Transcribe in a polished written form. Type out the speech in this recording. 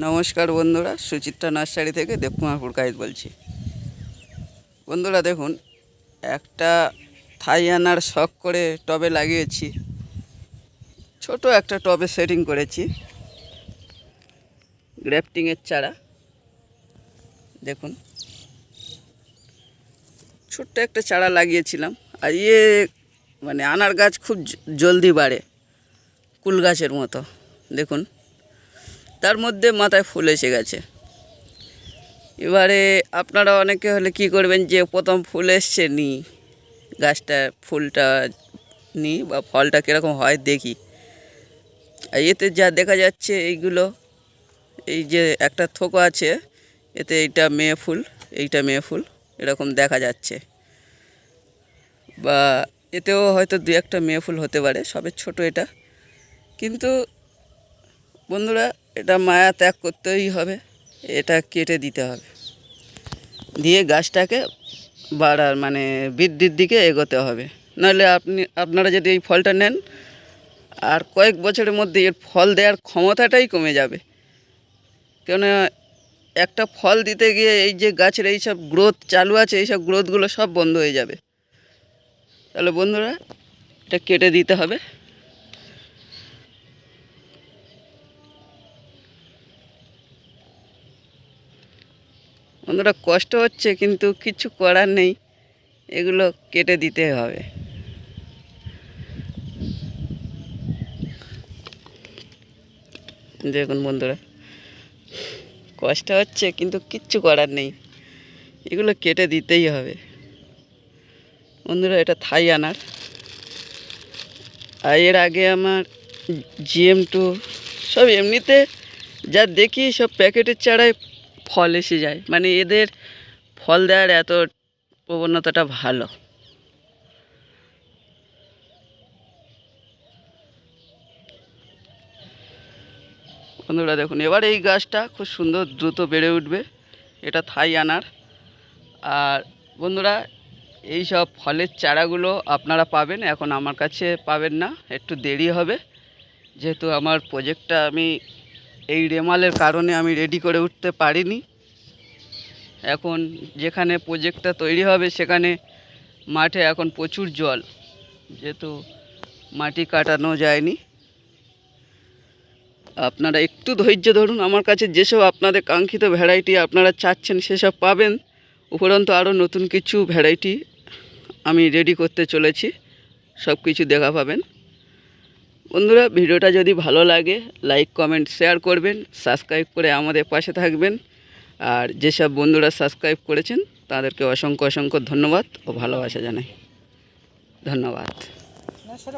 নমস্কার বন্ধুরা, সুচিত্রা নার্সারি থেকে দেবকুমার পুরকাইত বলছি। বন্ধুরা দেখুন, একটা থাই আনার শখ করে টবে লাগিয়েছি। ছোট একটা টবে সেটিং করেছি গ্রাফটিংয়ের চারা। দেখুন, ছোট্ট একটা চারা লাগিয়েছিলাম। আর মানে আনার গাছ খুব জলদি বাড়ে, কুল গাছের মতো। দেখুন, তার মধ্যে মাথায় ফুল এসে গেছে। এবারে আপনারা অনেকে হলে কি করবেন, যে প্রথম ফুল এসছে গাছটা ফুলটা বা ফলটা কীরকম হয় দেখি। আর এতে যা দেখা যাচ্ছে, এই যে একটা থোকা আছে, এতে এইটা মেয়ে ফুল, এইটা মেয়ে ফুল, এরকম দেখা যাচ্ছে। বা এতেও হয়তো দু একটা মেয়ে ফুল হতে পারে, সবে ছোট এটা। কিন্তু বন্ধুরা, এটা মায়া ত্যাগ করতেই হবে, এটা কেটে দিতে হবে, দিয়ে গাছটাকে বাড়ার মানে বৃদ্ধির দিকে এগোতে হবে। নাহলে আপনারা যদি এই ফলটা নেন, আর কয়েক বছরের মধ্যে এর ফল দেওয়ার ক্ষমতাটাই কমে যাবে। কেননা একটা ফল দিতে গিয়ে এই যে গাছের এই সব গ্রোথ চালু আছে, এই সব গ্রোথগুলো সব বন্ধ হয়ে যাবে। তাহলে বন্ধুরা, এটা কেটে দিতে হবে। বন্ধুরা, কষ্ট হচ্ছে, কিন্তু কিছু করার নেই, এগুলো কেটে দিতে হবে। দেখুন বন্ধুরা, কষ্ট হচ্ছে, কিন্তু কিচ্ছু করার নেই, এগুলো কেটে দিতেই হবে। বন্ধুরা, এটা থাই আনার। আর এর আগে আমার GM2 সব এমনিতে যা দেখি, সব প্যাকেটের চারায় ফল এসে যায়। মানে এদের ফল দেওয়ার এত প্রবণতাটা ভালো। বন্ধুরা দেখুন, এবার এই গাছটা খুব সুন্দর দ্রুত বেড়ে উঠবে। এটা থাই আনার। আর বন্ধুরা, এই সব ফলের চারাগুলো আপনারা পাবেন, এখন আমার কাছে পাবেন না, একটু দেরি হবে। যেহেতু আমার প্রজেক্টটা আমি এই রেমালের কারণে আমি রেডি করে উঠতে পারিনি। এখন যেখানে প্রজেক্টটা তৈরি হবে, সেখানে মাঠে এখন প্রচুর জল, যেহেতু মাটি কাটানো যায়নি। আপনারা একটু ধৈর্য ধরুন, আমার কাছে যেসব আপনাদের কাঙ্ক্ষিত ভ্যারাইটি আপনারা চাচ্ছেন সেসব পাবেন। উপরন্তু আরও নতুন কিছু ভ্যারাইটি আমি রেডি করতে চলেছি, সব কিছু দেখা পাবেন। বন্ধুরা, ভিডিওটা যদি ভালো লাগে, লাইক কমেন্ট শেয়ার করবেন, সাবস্ক্রাইব করে আমাদের পাশে থাকবেন। আর যেসব বন্ধুরা সাবস্ক্রাইব করেছেন তাদেরকে অসংখ্য অসংখ্য ধন্যবাদ ও ভালোবাসা জানাই। ধন্যবাদ।